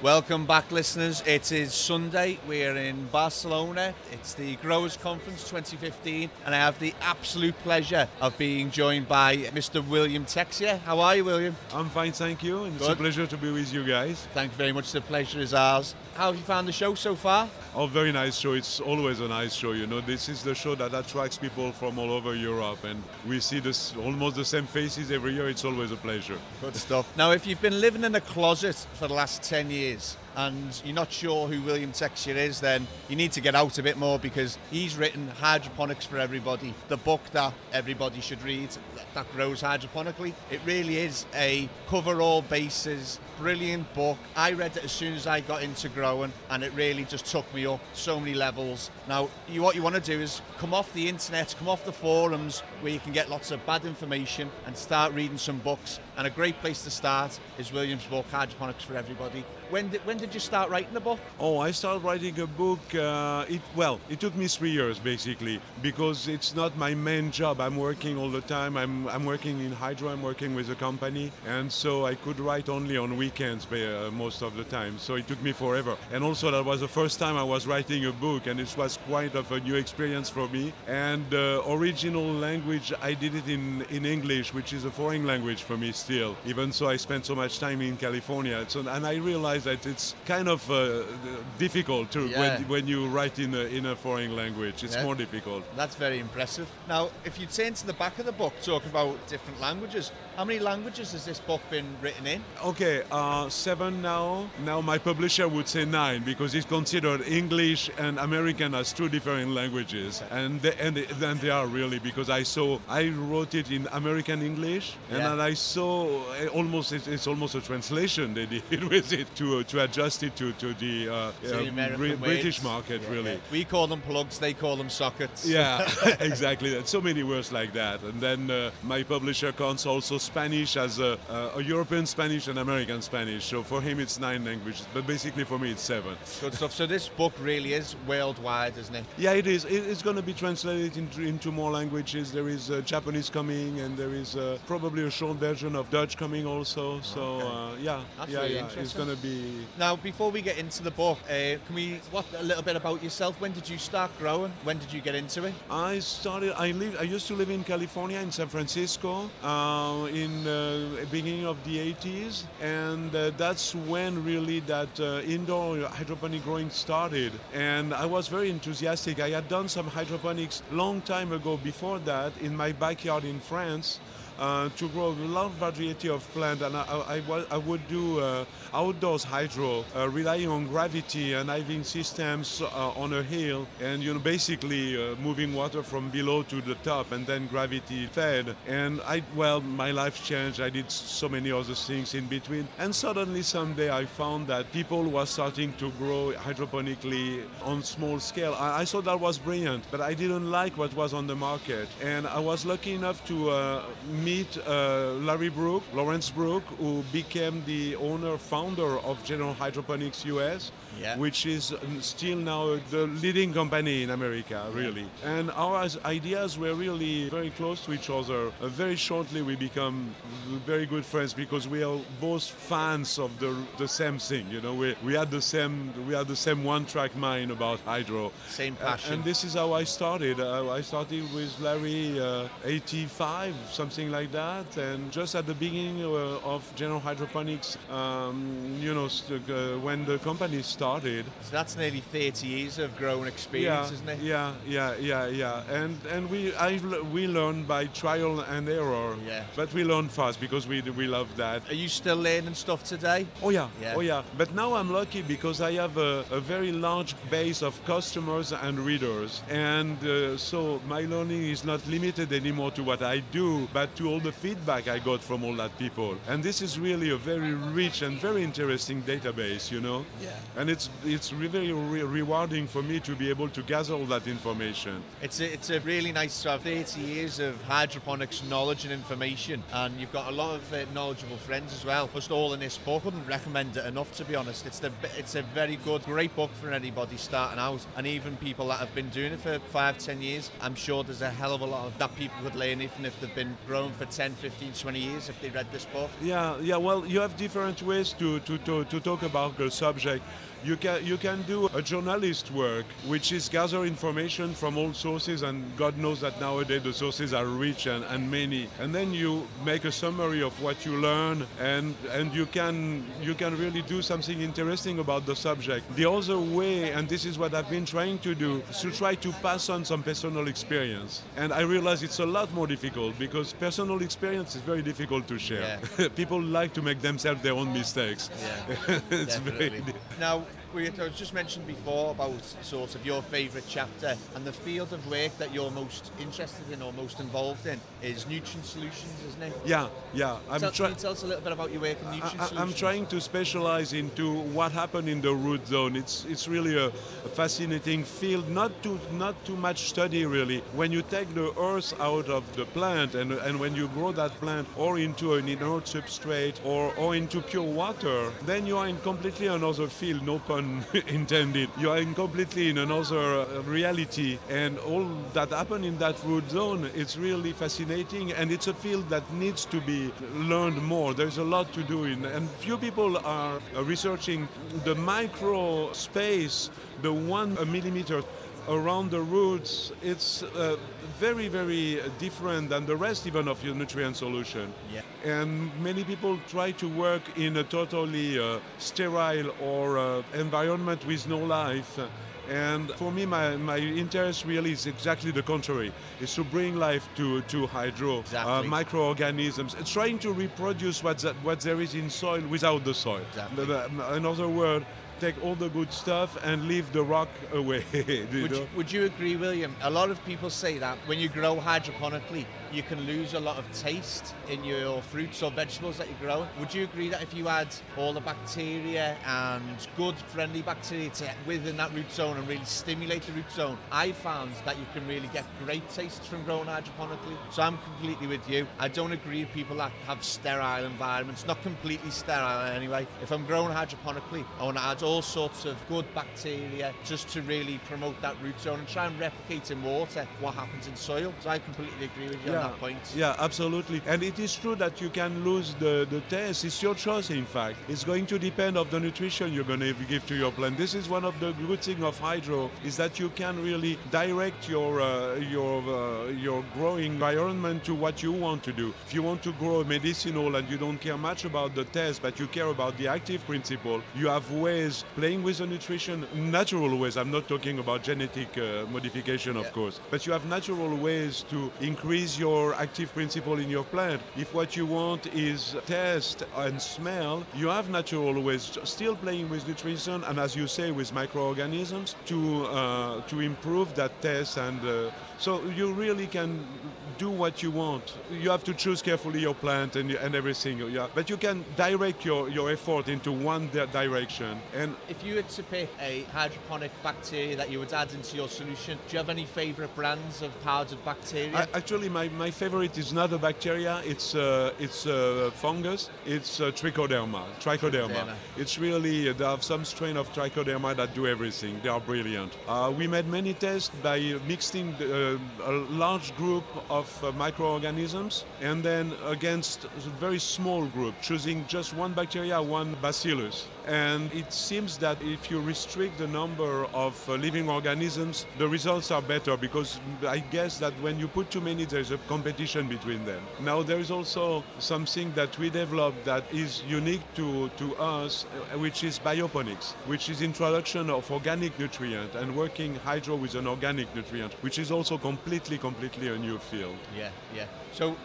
Welcome back, listeners. It is Sunday. We're in Barcelona. It's the Growers Conference 2015, and I have the absolute pleasure of being joined by Mr. William Texier. How are you, William? I'm fine, thank you, and it's Good. a pleasure to be with you guys. Thank you very much. The pleasure is ours. How have you found the show so far? Oh, very nice show. It's always a nice show, you know. This is the show that attracts people from all over Europe, and we see this almost the same faces every year. It's always a pleasure. Good stuff. Now, if you've been living in a closet for the last 10 years and you're not sure who William Texier is, then you need to get out a bit more, because he's written Hydroponics for Everybody, the book that everybody should read that grows hydroponically. It really is a cover all bases, brilliant book. I read it as soon as I got into growing, and it really just took me up so many levels. Now, what you want to do is come off the internet, come off the forums where you can get lots of bad information, and start reading some books. And a great place to start is William's book, Hydroponics for Everybody. When did you start writing the book? Oh, I started writing a book, it took me 3 years basically, because it's not my main job. I'm working all the time. I'm working in hydro, I'm working with a company, and so I could write only on weekends most of the time. So it took me forever. And also that was the first time I was writing a book, and it was quite of a new experience for me. And original language, I did it in English, which is a foreign language for me still, even so I spent so much time in California. And I realized that it's kind of difficult when you write in a foreign language. It's more difficult. That's very impressive. Now, if you turn to the back of the book, talking about different languages, how many languages has this book been written in? Okay, 7 now. Now my publisher would say 9, because it's considered English and American as two different languages, and they are really, because I wrote it in American English, and then I saw it's almost a translation they did with it to adjust it to the British market, really. We call them plugs, they call them sockets. Yeah, exactly. There's so many words like that. And then my publisher counts also Spanish as a European Spanish and American Spanish. So for him it's 9 languages, but basically for me it's 7. Good stuff. So this book really is worldwide, isn't it? Yeah, it is. It's going to be translated into more languages. There is Japanese coming, and there is probably a short version of Dutch coming also. So That's really interesting. It's going to be. Now, before we get into the book, can we what a little bit about yourself? When did you start growing? When did you get into it? I used to live in California, in San Francisco, in the beginning of the 80s, and that's when really that indoor hydroponic growing started. And I was very enthusiastic. I had done some hydroponics long time ago before that in my backyard in France. To grow a large variety of plants, and I would do outdoors hydro, relying on gravity and having systems on a hill, and basically moving water from below to the top, and then gravity fed. And my life changed. I did so many other things in between, and suddenly someday I found that people were starting to grow hydroponically on small scale. I thought that was brilliant, but I didn't like what was on the market, and I was lucky enough to meet Lawrence Brook, who became the founder of General Hydroponics US, which is still now the leading company in America, really. And our ideas were really very close to each other. Very shortly we become very good friends, because we are both fans of the same thing. We had the same one-track mind about hydro. Same passion. And this is how I started. I started with Larry 85, something like that, and just at the beginning of General Hydroponics, when the company started. So that's nearly 30 years of growing experience, isn't it? Yeah. And we learn by trial and error. Yeah. But we learn fast, because we love that. Are you still learning stuff today? Oh yeah. But now I'm lucky, because I have a very large base of customers and readers, and so my learning is not limited anymore to what I do, but to all the feedback I got from all that people. And this is really a very rich and very interesting database, Yeah. And it's very rewarding for me to be able to gather all that information. It's a really nice to have 30 years of hydroponics knowledge and information, and you've got a lot of knowledgeable friends as well. Just all in this book. I wouldn't recommend it enough, to be honest. It's a very good, great book for anybody starting out, and even people that have been doing it for 5-10 years. I'm sure there's a hell of a lot of that people could learn, even if they've been growing for 10, 15, 20 years if they read this book. Yeah. Well, you have different ways to talk about the subject. You can do a journalist work, which is gather information from all sources, and God knows that nowadays the sources are rich and many. And then you make a summary of what you learn, and you can really do something interesting about the subject. The other way, and this is what I've been trying to do, is to try to pass on some personal experience. And I realize it's a lot more difficult because personal experience is very difficult to share. Yeah. People like to make themselves their own mistakes. Yeah, it's definitely. Now, I was just mentioned before about sort of your favourite chapter, and the field of work that you're most interested in or most involved in is nutrient solutions, isn't it? Yeah. Can you tell us a little bit about your work in nutrient solutions? I'm trying to specialize into what happened in the root zone. It's really a fascinating field, not too much study really. When you take the earth out of the plant and when you grow that plant or into an inert substrate or into pure water, then you are in completely another field, no pun intended. You are completely in another reality, and all that happened in that root zone, it's really fascinating, and it's a field that needs to be learned more. There's a lot to do and few people are researching the micro space, the 1 millimeter around the roots. It's very, very different than the rest even of your nutrient solution. Yeah. And many people try to work in a totally sterile or environment with no life. And for me, my interest really is exactly the contrary. It's to bring life to hydro, exactly. Microorganisms. It's trying to reproduce what there is in soil without the soil. Exactly. In other words, take all the good stuff and leave the rock away. Would you agree, William? A lot of people say that when you grow hydroponically, you can lose a lot of taste in your fruits or vegetables that you grow. Would you agree that if you add all the bacteria and good friendly bacteria within that root zone and really stimulate the root zone, I found that you can really get great tastes from growing hydroponically? So I'm completely with you. I don't agree with people that have sterile environments, not completely sterile anyway. If I'm growing hydroponically, I want to add all sorts of good bacteria just to really promote that root zone and try and replicate in water what happens in soil. So I completely agree with you on that point. Yeah, absolutely. And it is true that you can lose the taste. It's your choice, in fact. It's going to depend on the nutrition you're going to give to your plant. This is one of the good things of hydro, is that you can really direct your growing environment to what you want to do. If you want to grow medicinal and you don't care much about the taste, but you care about the active principle, you have ways playing with the nutrition, natural ways. I'm not talking about genetic modification, of course, but you have natural ways to increase your active principle in your plant. If what you want is taste and smell, you have natural ways, still playing with nutrition and, as you say, with microorganisms to improve that taste, and so you really can do what you want. You have to choose carefully your plant and everything, but you can direct your effort into one direction. And if you were to pick a hydroponic bacteria that you would add into your solution, do you have any favorite brands of powdered bacteria? Actually, my favorite is not a bacteria, it's a fungus. It's Trichoderma. It's really, they have some strain of Trichoderma that do everything. They are brilliant. We made many tests by mixing a large group of microorganisms and then against a very small group, choosing just one bacteria, one bacillus. And it seems that if you restrict the number of living organisms, the results are better, because I guess that when you put too many, there's a competition between them. Now, there is also something that we developed that is unique to us, which is Bioponics, which is introduction of organic nutrient and working hydro with an organic nutrient, which is also completely a new field. Yeah. So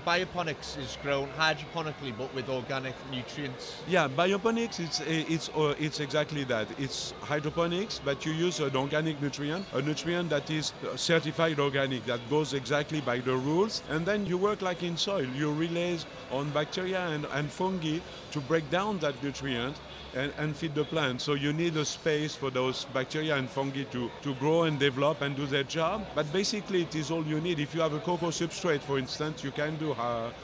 Bioponics is grown hydroponically but with organic nutrients. Yeah, Bioponics it's exactly that. It's hydroponics, but you use an organic nutrient, a nutrient that is certified organic, that goes exactly by the rules, and then you work like in soil. You rely on bacteria and fungi to break down that nutrient and feed the plant. So you need a space for those bacteria and fungi to grow and develop and do their job. But basically, it is all you need. If you have a cocoa substrate, for instance, you can do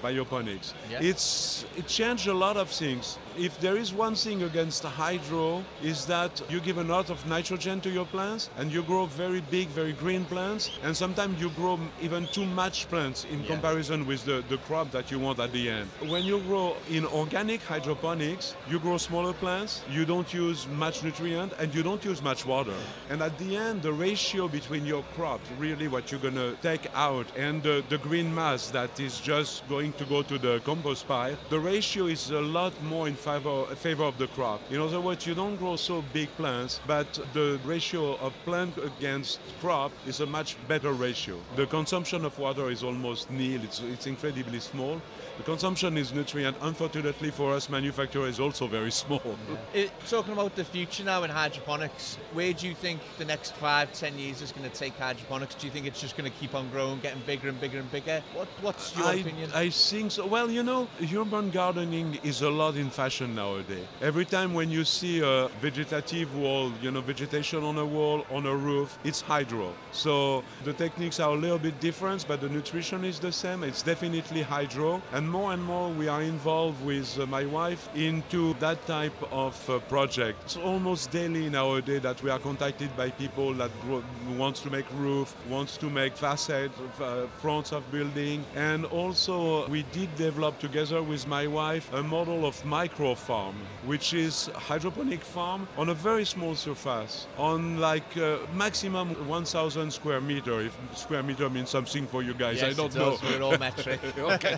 bioponics. Yeah. It changed a lot of things. If there is one thing against hydro, is that you give a lot of nitrogen to your plants and you grow very big, very green plants, and sometimes you grow even too much plants in comparison with the crop that you want at the end. When you grow in organic hydroponics, you grow smaller plants, you don't use much nutrient, and you don't use much water. And at the end, the ratio between your crops, really what you're going to take out, and the green mass that is just going to go to the compost pile, the ratio is a lot more in favor of the crop. In other words, you don't grow so big plants, but the ratio of plant against crop is a much better ratio. The consumption of water is almost nil, it's incredibly small. The consumption is nutrient, unfortunately for us manufacturers, is also very small. Talking about the future now in hydroponics, where do you think the next 5-10 years is going to take hydroponics? Do you think it's just going to keep on growing, getting bigger and bigger and bigger? What's your opinion? I think so. Well, urban gardening is a lot in fashion nowadays. Every time when you see a vegetative wall, vegetation on a wall, on a roof, it's hydro. So the techniques are a little bit different, but the nutrition is the same. It's definitely hydro. And more we are involved with my wife into that type of project. It's almost daily nowadays that we are contacted by people that wants to make roof, wants to make facade, fronts of building. And also we did develop together with my wife a model of micro farm, which is hydroponic farm on a very small surface, on like maximum 1,000 square meter. If square meter means something for you guys, yes, I don't know. We're all metric. Okay.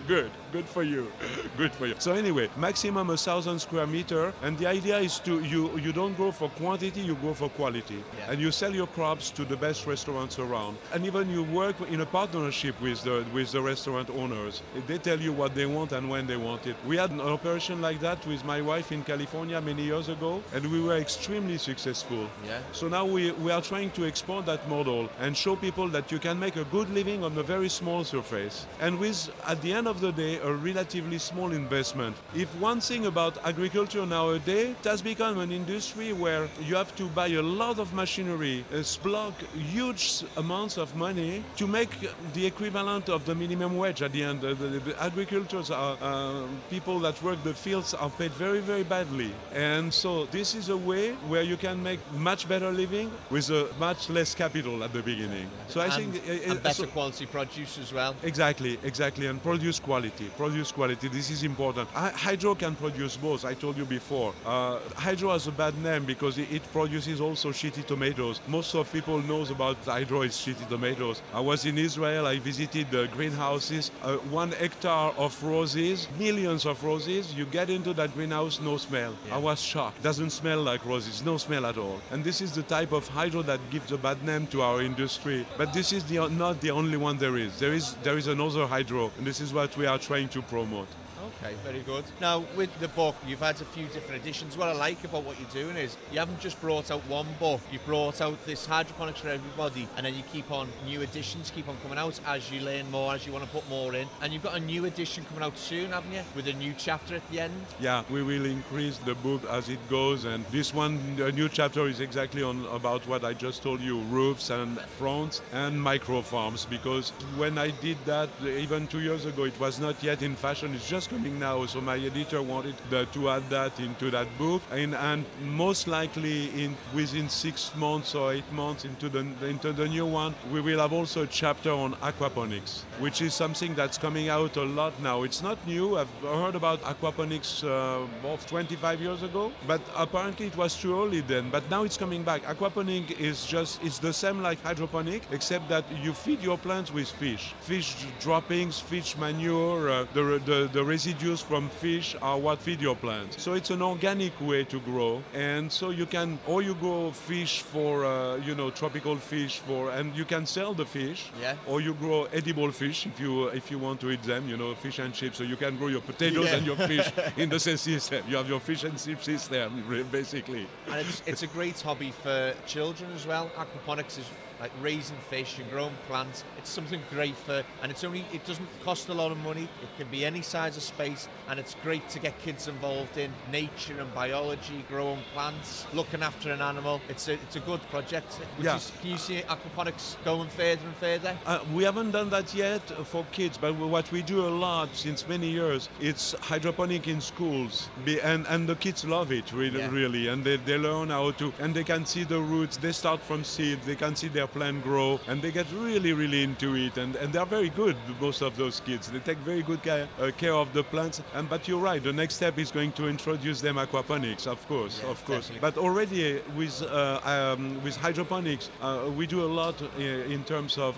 Good for you. Good for you. So anyway, maximum 1,000 square meter, and the idea is you don't grow for quantity, you grow for quality, and you sell your crops to the best restaurants around, and even you work in a partnership with the restaurant owners. They tell you what they want and when they want it. We had an operation like that with my wife in California many years ago, and we were extremely successful. Yeah. So now we are trying to export that model and show people that you can make a good living on a very small surface, and with, at the end of the day, a relatively small investment. If one thing about agriculture nowadays, it has become an industry where you have to buy a lot of machinery, splog huge amounts of money to make the equivalent of the minimum wage at the end. The agricultors are people that work the fields are paid very, very badly. And so this is a way where you can make much better living with much less capital at the beginning. So I think and better quality produce as well. Exactly, and produce quality. This is important. Hydro can produce both. I told you before. Hydro has a bad name because it produces also shitty tomatoes. Most of people knows about hydro is shitty tomatoes. I was in Israel. I visited the greenhouses. 1 hectare of roses, millions of roses. You get into that greenhouse, no smell. Yeah. I was shocked. Doesn't smell like roses. No smell at all. And this is the type of hydro that gives a bad name to our industry. But this is not the only one there is. There is another hydro, and this is what we are trying to promote. Okay, very good. Now, with the book, you've had a few different editions. What I like about what you're doing is you haven't just brought out one book, you've brought out this hydroponics for everybody, and then you keep on new editions, keep on coming out as you learn more, as you want to put more in. And you've got a new edition coming out soon, haven't you? With a new chapter at the end? Yeah, we will increase the book as it goes, and this one, the new chapter is exactly about what I just told you, roofs and fronts and micro farms, because when I did that, even 2 years ago, it was not yet in fashion, it's just coming now, so my editor wanted to add that into that book, and most likely within 6 months or 8 months into the new one, we will have also a chapter on aquaponics, which is something that's coming out a lot now. It's not new. I've heard about aquaponics 25 years ago, but apparently it was too early then. But now it's coming back. Aquaponic it's the same like hydroponic, except that you feed your plants with fish droppings, fish manure, the residues from fish are what feed your plants. So it's an organic way to grow, and so you can, or you grow fish for tropical fish and you can sell the fish, or you grow edible fish if you want to eat them, fish and chips. So you can grow your potatoes and your fish in the same system. You have your fish and chip system basically. And it's a great hobby for children as well. Aquaponics is like raising fish and growing plants. It's something great for, and it doesn't cost a lot of money. It can be any size of space, and it's great to get kids involved in nature and biology, growing plants, looking after an animal. It's a good project. Can you see aquaponics going further and further? We haven't done that yet for kids, but what we do a lot since many years, it's hydroponic in schools, and the kids love it really, and they learn how to, and they can see the roots. They start from seed, they can see their plant grow, and they get really into it, and they're very good, most of those kids. They take very good care of the plants, but you're right, the next step is going to introduce them aquaponics, of course. Definitely. But already with hydroponics, we do a lot in terms of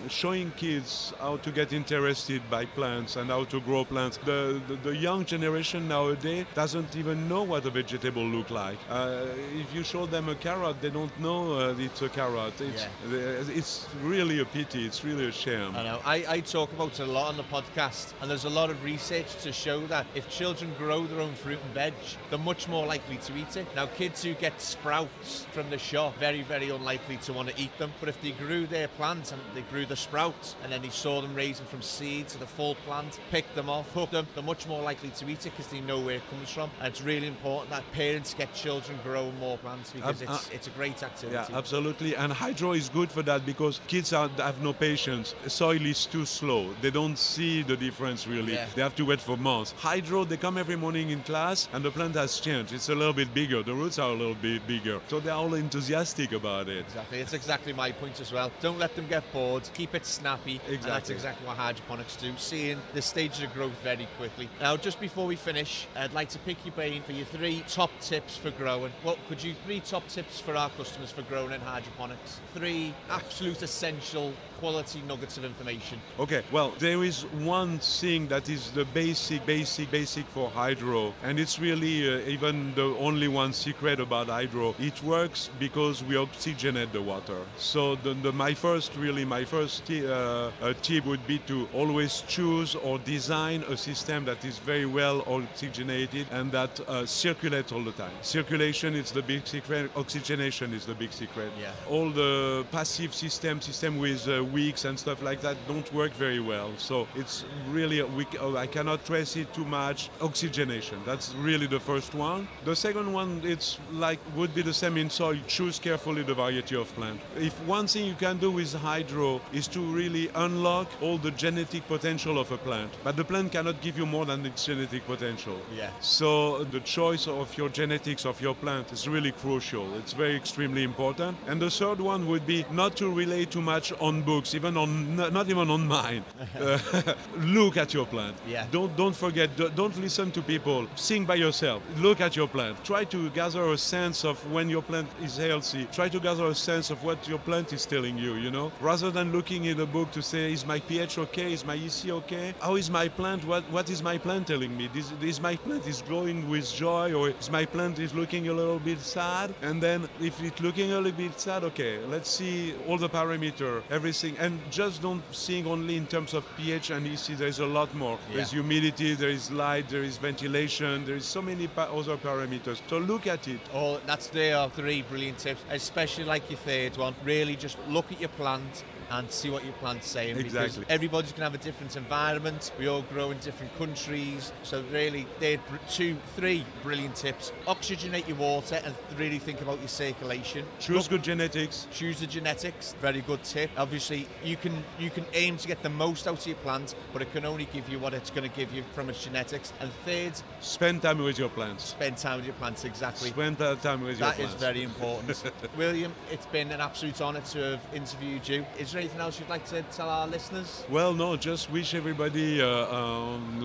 showing kids how to get interested by plants and how to grow plants. The young generation nowadays doesn't even know what a vegetable look like. If you show them a carrot, they don't know it's a carrot. It's really a pity. It's really a shame. I know. I talk about it a lot on the podcast, and there's a lot of research to show that if children grow their own fruit and veg, they're much more likely to eat it. Now, kids who get sprouts from the shop, very unlikely to want to eat them. But if they grew their plants and they grew the sprouts, and then they saw them raising from seed to the full plant, picked them off, hooked them, they're much more likely to eat it because they know where it comes from. And it's really important that parents get children growing more plants because it's a great activity. Yeah, absolutely. And hydro is good for that because kids have no patience. Soil is too slow. They don't see the difference really. They have to wait for months. Hydro, they come every morning in class and the plant has changed. It's a little bit bigger. The roots are a little bit bigger. So they're all enthusiastic about it. Exactly. It's exactly my point as well. Don't let them get bored. Keep it snappy. Exactly. And that's exactly what hydroponics do. Seeing the stages of growth very quickly. Now, just before we finish, I'd like to pick your brain for your 3 top tips for growing. What could you 3 top tips for our customers for growing in hydroponics? 3 absolute essential quality nuggets of information. Okay, well, there is one thing that is the basic for hydro, and it's really even the only one secret about hydro. It works because we oxygenate the water. So my first tip would be to always choose or design a system that is very well oxygenated and that circulates all the time. Circulation is the big secret. Oxygenation is the big secret. Yeah. All the passive system with wicks and stuff like that don't work very well. So it's really, I cannot stress it too much. Oxygenation, that's really the first one. The second one, would be the same in soil. Choose carefully the variety of plant. If one thing you can do with hydro is to really unlock all the genetic potential of a plant, but the plant cannot give you more than its genetic potential. Yeah. So the choice of your genetics of your plant is really crucial. It's very extremely important. And the third one would be not to rely too much on books, not even on mine. Look at your plant. Yeah. Don't forget. Don't listen to people. Think by yourself. Look at your plant. Try to gather a sense of when your plant is healthy. Try to gather a sense of what your plant is telling you. Rather than looking in a book to say, is my pH okay? Is my EC okay? How is my plant? What is my plant telling me? Is my plant is glowing with joy, or is my plant is looking a little bit sad? And then if it's looking a little bit sad, okay, let's see all the parameter, everything, and just don't think only in terms of pH and EC. There's a lot more. Yeah. There's humidity, there is light, there is ventilation, there is so many other parameters. So look at it. Oh, there are 3 brilliant tips, especially like your third one. Really just look at your plant and see what your plant's saying. Exactly. Because everybody's going to have a different environment. We all grow in different countries. So really, they're 3 brilliant tips. Oxygenate your water and really think about your circulation. Choose good genetics. Choose the genetics. Very good tip. Obviously, you can aim to get the most out of your plant, but it can only give you what it's going to give you from its genetics. And third, spend time with your plants. Spend time with your plants, exactly. Spend time with your plants. That is very important. William, it's been an absolute honour to have interviewed you. Is there anything else you'd like to tell our listeners? Well, no, just wish everybody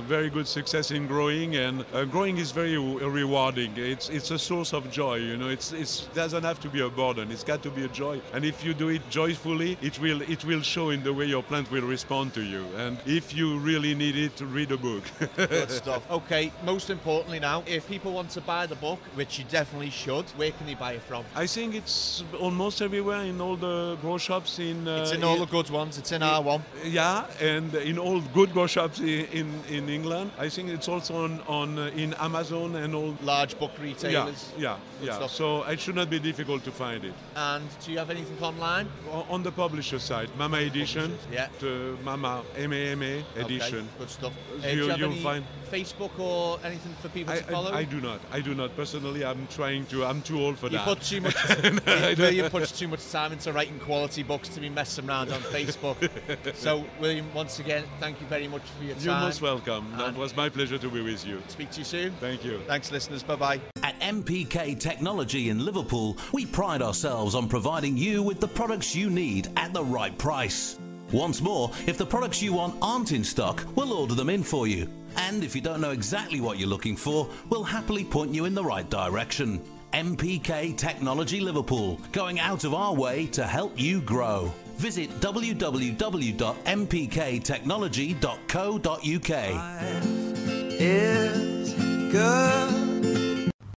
very good success in growing, and growing is very rewarding. It's a source of joy, it doesn't have to be a burden, it's got to be a joy, and if you do it joyfully, it will show in the way your plant will respond to you, and if you really need it, read a book. Good stuff. Okay, most importantly now, if people want to buy the book, which you definitely should, where can they buy it from? I think it's almost everywhere in all the grow shops in in all the good ones. It's in R1. Yeah, and in all good grow shops in England. I think it's also in Amazon and all Large book retailers. Yeah. Stuff. So it should not be difficult to find it. And do you have anything online? On the publisher side, Mama Edition, Yeah. the Mama MAMA Edition. Okay, good stuff. Do you have You'll any find. Facebook or anything for people to follow? I do not. I do not. Personally, I'm too old for You that. put too much. William puts too much time into writing quality books to be messing around on Facebook. So, William, once again, thank you very much for your time. You're most welcome. That was my pleasure to be with you. Speak to you soon. Thank you. Thanks, listeners. Bye-bye. At NPK Technology in Liverpool, we pride ourselves on providing you with the products you need at the right price. Once more, if the products you want aren't in stock, we'll order them in for you. And if you don't know exactly what you're looking for, we'll happily point you in the right direction. NPK Technology Liverpool, going out of our way to help you grow. Visit www.mpktechnology.co.uk. Life is good.